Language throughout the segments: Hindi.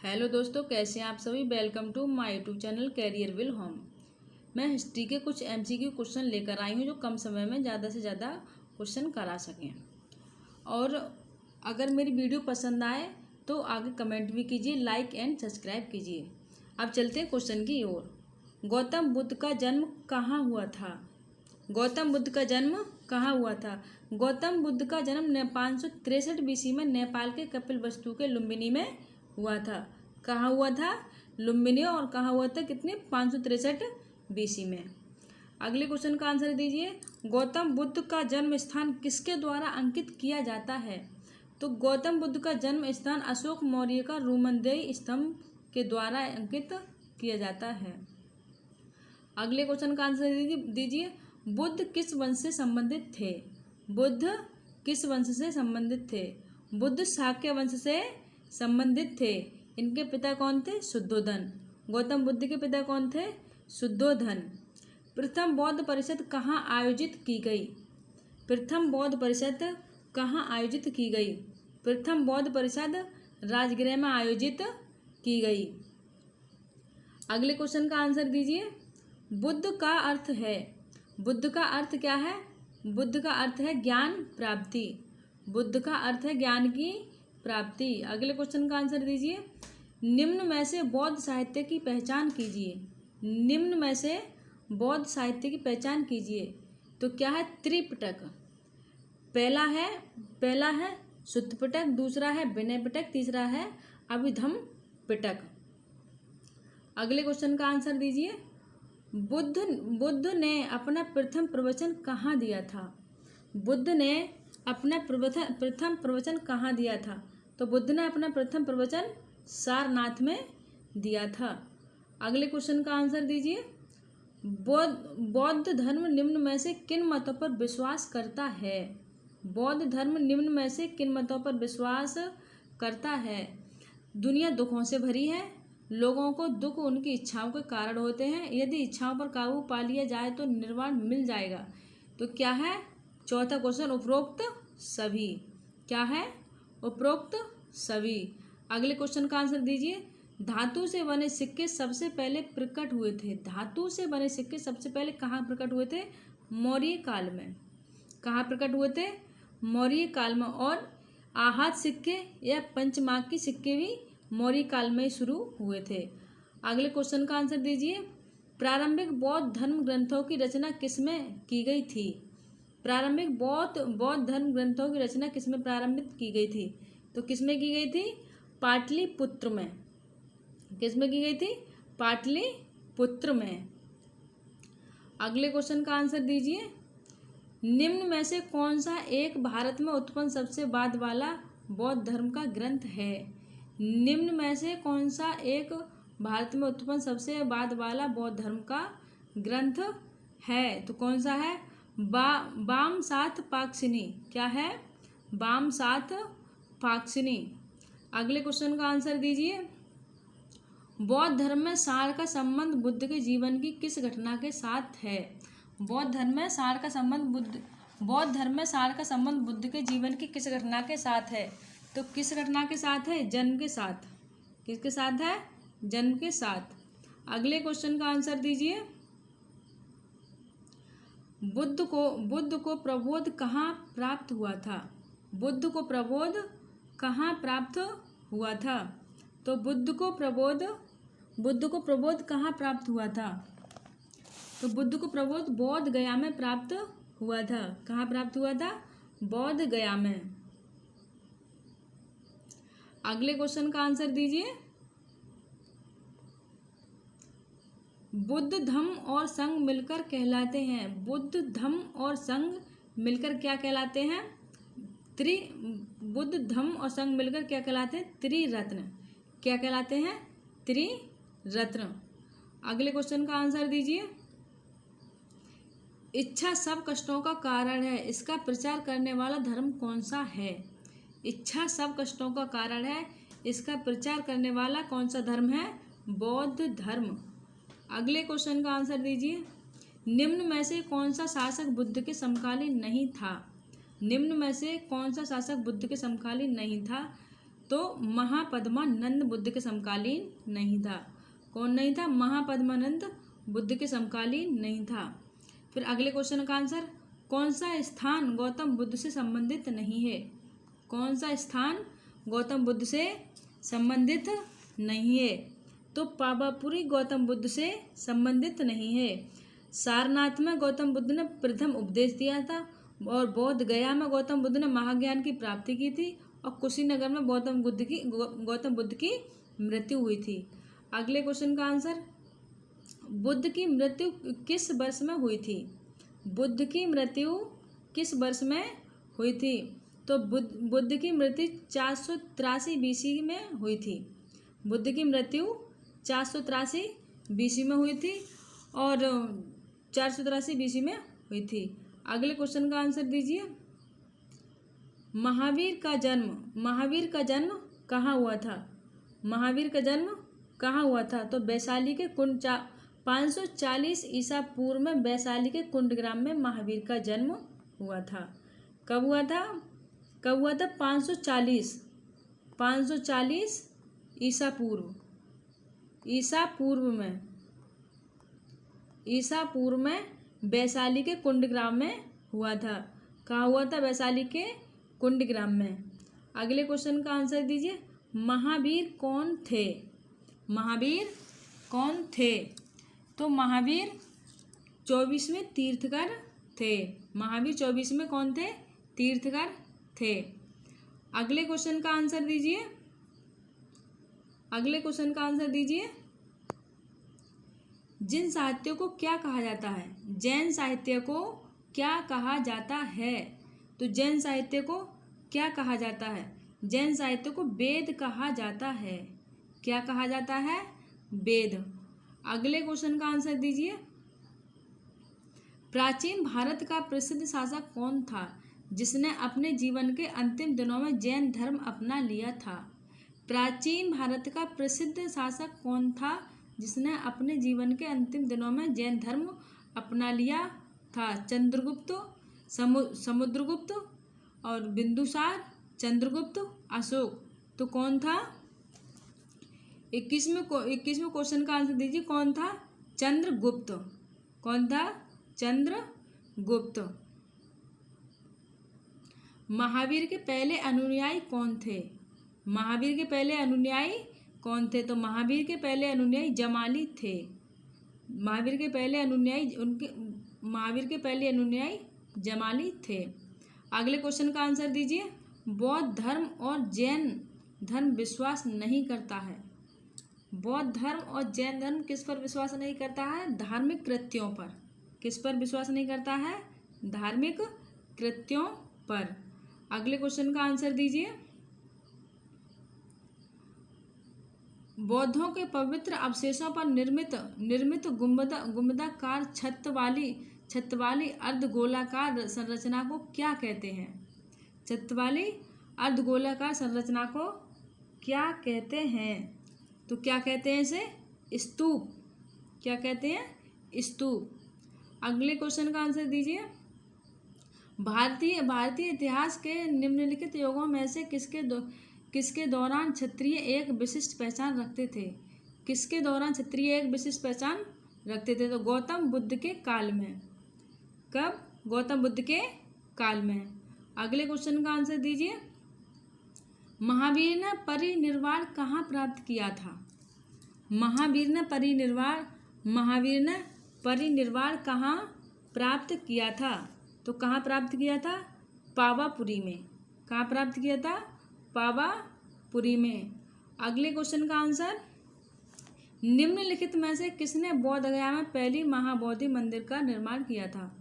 हेलो दोस्तों, कैसे हैं आप सभी। Welcome to my YouTube channel career will home. मैं हिस्ट्री के कुछ एमसीक्यू क्वेश्चन लेकर आई हूं जो कम समय में ज़्यादा से ज़्यादा क्वेश्चन करा सकें। और अगर मेरी वीडियो पसंद आए तो आगे कमेंट भी कीजिए, लाइक एंड सब्सक्राइब कीजिए। अब चलते हैं क्वेश्चन की ओर। गौतम बुद्ध का जन्म कहाँ हुआ था? गौतम बुद्ध का जन्म कहाँ हुआ था? गौतम बुद्ध का जन्म 563 बीसी में नेपाल के कपिलवस्तु के लुम्बिनी में हुआ था। कहाँ हुआ था? लुम्बिनी। और कहाँ हुआ था? कितने? 563 बीसी में। अगले क्वेश्चन का आंसर दीजिए। गौतम बुद्ध का जन्म स्थान किसके द्वारा अंकित किया जाता है? तो गौतम बुद्ध का जन्म स्थान अशोक मौर्य का रोमनदेही स्तंभ के द्वारा अंकित किया जाता है। अगले क्वेश्चन का आंसर दीजिए। बुद्ध किस वंश से संबंधित थे? बुद्ध किस वंश से संबंधित थे? बुद्ध शाक्य वंश से संबंधित थे। इनके पिता कौन थे? शुद्धोधन। गौतम बुद्ध के पिता कौन थे? शुद्धोधन। प्रथम बौद्ध परिषद कहाँ आयोजित की गई? प्रथम बौद्ध परिषद कहाँ आयोजित की गई? प्रथम बौद्ध परिषद राजगृह में आयोजित की गई। अगले क्वेश्चन का आंसर दीजिए। बुद्ध का अर्थ है। बुद्ध का अर्थ क्या है? बुद्ध का अर्थ है ज्ञान प्राप्ति। बुद्ध का अर्थ है ज्ञान की प्राप्ति। अगले क्वेश्चन का आंसर दीजिए। निम्न में से बौद्ध साहित्य की पहचान कीजिए। निम्न में से बौद्ध साहित्य की पहचान कीजिए। तो क्या है? त्रिपिटक। पहला है शुद्ध पिटक, दूसरा है विनय पिटक, तीसरा है अभिधम पिटक। अगले क्वेश्चन का आंसर दीजिए। बुद्ध ने अपना प्रथम प्रवचन कहाँ दिया था? बुद्ध ने अपना प्रथम प्रवचन कहाँ दिया था? तो बुद्ध ने अपना प्रथम प्रवचन सारनाथ में दिया था। अगले क्वेश्चन का आंसर दीजिए। बौद्ध धर्म निम्न में से किन मतों पर विश्वास करता है? बौद्ध धर्म निम्न में से किन मतों पर विश्वास करता है? दुनिया दुखों से भरी है। लोगों को दुख उनकी इच्छाओं के कारण होते हैं। यदि इच्छाओं पर काबू पा लिया जाए तो निर्वाण मिल जाएगा। तो क्या है? चौथा क्वेश्चन, उपरोक्त सभी। क्या है? उपरोक्त सभी। अगले क्वेश्चन का आंसर दीजिए। धातु से बने सिक्के सबसे पहले प्रकट हुए थे। धातु से बने सिक्के सबसे पहले कहाँ प्रकट हुए थे? मौर्य काल में। कहाँ प्रकट हुए थे? मौर्य काल में। और आहत सिक्के या पंचमाकी सिक्के भी मौर्य काल में शुरू हुए थे। अगले क्वेश्चन का आंसर दीजिए। प्रारंभिक बौद्ध धर्म ग्रंथों की रचना किसमें की गई थी? प्रारंभिक बौद्ध धर्म ग्रंथों की रचना किसमें प्रारंभिक की गई थी? तो किसमें की गई थी? पाटलिपुत्र में। किसमें की गई थी? पाटलिपुत्र में। अगले क्वेश्चन का आंसर दीजिए। निम्न में से कौन सा एक भारत में उत्पन्न सबसे बाद वाला बौद्ध धर्म का ग्रंथ है? निम्न में से कौन सा एक भारत में उत्पन्न सबसे बाद वाला बौद्ध धर्म का ग्रंथ है? तो कौन सा है? वामसाथ पाक्षिणी। क्या है? वामसाथ पाक्षिणी। अगले क्वेश्चन का आंसर दीजिए। बौद्ध धर्म में सार का संबंध बुद्ध के जीवन की किस घटना के साथ है? बौद्ध धर्म में सार का संबंध बुद्ध के जीवन की किस घटना के साथ है? तो किस घटना के साथ है? जन्म के साथ। किसके साथ है? जन्म के साथ। अगले क्वेश्चन का आंसर दीजिए। बुद्ध को प्रबोध कहाँ प्राप्त हुआ था? बुद्ध को प्रबोध कहाँ प्राप्त हुआ था? तो बुद्ध को प्रबोध कहाँ प्राप्त हुआ था? तो बुद्ध को प्रबोध बोध गया में प्राप्त हुआ था। कहाँ प्राप्त हुआ था? बोध गया में। अगले क्वेश्चन का आंसर दीजिए। बुद्ध धम्म और संघ मिलकर कहलाते हैं। बुद्ध धम्म और संघ मिलकर क्या कहलाते हैं? बुद्ध धम्म और संघ मिलकर क्या कहलाते हैं? त्रिरत्न। क्या कहलाते हैं? त्रिरत्न। अगले क्वेश्चन का आंसर दीजिए। इच्छा सब कष्टों का कारण है, इसका प्रचार करने वाला धर्म कौन सा है? इच्छा सब कष्टों का कारण है, इसका प्रचार करने वाला कौन सा धर्म है? बौद्ध धर्म। अगले क्वेश्चन का आंसर दीजिए। निम्न में से कौन सा शासक बुद्ध के समकालीन नहीं था? निम्न में से कौन सा शासक बुद्ध के समकालीन नहीं था? तो महापद्मानंद बुद्ध के समकालीन नहीं था। कौन नहीं था? महापद्मानंद बुद्ध के समकालीन नहीं था। फिर अगले क्वेश्चन का आंसर, कौन सा स्थान गौतम बुद्ध से संबंधित नहीं है? कौन सा स्थान गौतम बुद्ध से संबंधित नहीं है? तो पावापुरी गौतम बुद्ध से संबंधित नहीं है। सारनाथ में गौतम बुद्ध ने प्रथम उपदेश दिया था, और बोध गया में गौतम बुद्ध ने महाज्ञान की प्राप्ति की थी, और कुशीनगर में गौतम बुद्ध की मृत्यु हुई थी। अगले क्वेश्चन का आंसर, बुद्ध की मृत्यु किस वर्ष में हुई थी? बुद्ध की मृत्यु किस वर्ष में हुई थी? तो बुद्ध की मृत्यु 483 बीसी में हुई थी। बुद्ध की मृत्यु 483 बीसी में हुई थी, और 483 बीसी में हुई थी। अगले क्वेश्चन का आंसर दीजिए। महावीर का जन्म कहाँ हुआ था? महावीर का जन्म कहाँ हुआ था? तो वैशाली के कुंड 540 ईसा पूर्व में वैशाली के कुंडग्राम में महावीर का जन्म हुआ था। कब हुआ था? 540 ईसा पूर्व में वैशाली के कुंडग्राम में हुआ था। कहाँ हुआ था? वैशाली के कुंडग्राम में। अगले क्वेश्चन का आंसर दीजिए। महावीर कौन थे? तो महावीर 24वें तीर्थकर थे। महावीर 24वें कौन थे? तीर्थकर थे। अगले क्वेश्चन का आंसर दीजिए। जिन साहित्यों को क्या कहा जाता है? जैन साहित्य को क्या कहा जाता है? तो जैन साहित्य को क्या कहा जाता है? जैन साहित्य को वेद कहा जाता है। क्या कहा जाता है? वेद। अगले क्वेश्चन का आंसर दीजिए। प्राचीन भारत का प्रसिद्ध शासक कौन था जिसने अपने जीवन के अंतिम दिनों में जैन धर्म अपना लिया था? प्राचीन भारत का प्रसिद्ध शासक कौन था जिसने अपने जीवन के अंतिम दिनों में जैन धर्म अपना लिया था? चंद्रगुप्त, समुद्रगुप्त और बिंदुसार, चंद्रगुप्त, अशोक। तो कौन था? 21वें क्वेश्चन का आंसर दीजिए। कौन था? चंद्रगुप्त। कौन था? चंद्रगुप्त। महावीर के पहले अनुयायी कौन थे? महावीर के पहले अनुयायी कौन थे? तो महावीर के पहले अनुयायी जमाली थे। महावीर के पहले अनुयायी जमाली थे। अगले क्वेश्चन का आंसर दीजिए। बौद्ध धर्म और जैन धर्म विश्वास नहीं करता है। बौद्ध धर्म और जैन धर्म किस पर विश्वास नहीं करता है? धार्मिक कृत्यों पर। किस पर विश्वास नहीं करता है? धार्मिक कृत्यों पर। अगले क्वेश्चन का आंसर दीजिए। बौद्धों के पवित्र अवशेषों पर निर्मित गुंबदाकार छत वाली अर्धगोलाकार संरचना को क्या कहते हैं? छत वाली अर्धगोलाकार संरचना को क्या कहते हैं? तो क्या कहते हैं इसे? स्तूप। क्या कहते हैं? स्तूप। अगले क्वेश्चन का आंसर दीजिए। भारतीय इतिहास के निम्नलिखित युगों में से किसके दौरान क्षत्रिय एक विशिष्ट पहचान रखते थे? किसके दौरान क्षत्रिय एक विशिष्ट पहचान रखते थे? तो गौतम बुद्ध के काल में। कब? गौतम बुद्ध के काल में। अगले क्वेश्चन का आंसर दीजिए। महावीर ने परिनिर्वाण कहाँ प्राप्त किया था? महावीर ने परिनिर्वाण कहाँ प्राप्त किया था? तो कहाँ प्राप्त किया था? पावापुरी में। कहाँ प्राप्त किया था? पावापुरी में। अगले क्वेश्चन का आंसर। निम्नलिखित में से किसने बोध गया में पहली महाबोधि मंदिर का निर्माण किया था?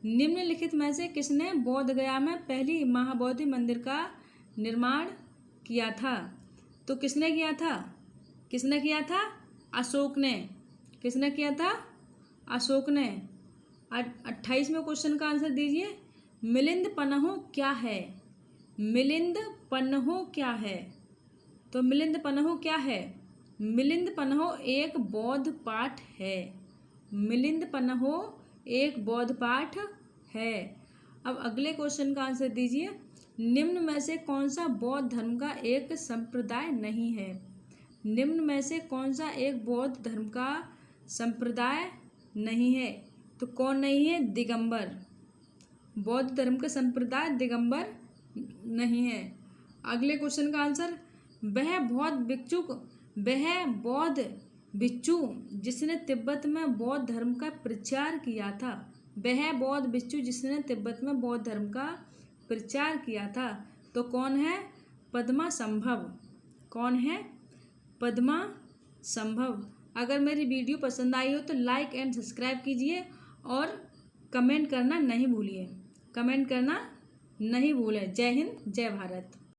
निम्नलिखित में से किसने बोध गया में पहली महाबोधि मंदिर का निर्माण किया था? तो किसने किया था? अशोक ने। किसने किया था? अशोक ने। 28वें क्वेश्चन का आंसर दीजिए। मिलिंद पन्हो क्या है? मिलिंद पन्हो क्या है? तो मिलिंद पन्हो क्या है? मिलिंद पन्हो एक बौद्ध पाठ है। मिलिंद पन्हो एक बौद्ध पाठ है। अब अगले क्वेश्चन का आंसर दीजिए। निम्न में से कौन सा बौद्ध धर्म का एक संप्रदाय नहीं है? निम्न में से कौन सा एक बौद्ध धर्म का संप्रदाय नहीं है? तो कौन नहीं है? दिगंबर। बौद्ध धर्म का संप्रदाय दिगंबर नहीं है। अगले क्वेश्चन का आंसर, वह बौद्ध भिक्षु जिसने तिब्बत में बौद्ध धर्म का प्रचार किया था। वह बौद्ध भिक्षु जिसने तिब्बत में बौद्ध धर्म का प्रचार किया था, तो कौन है? पद्मासंभव। कौन है? पद्मासंभव। अगर मेरी वीडियो पसंद आई हो तो लाइक एंड सब्सक्राइब कीजिए और कमेंट करना नहीं भूलिए। कमेंट करना नहीं भूलें। जय हिंद, जय भारत।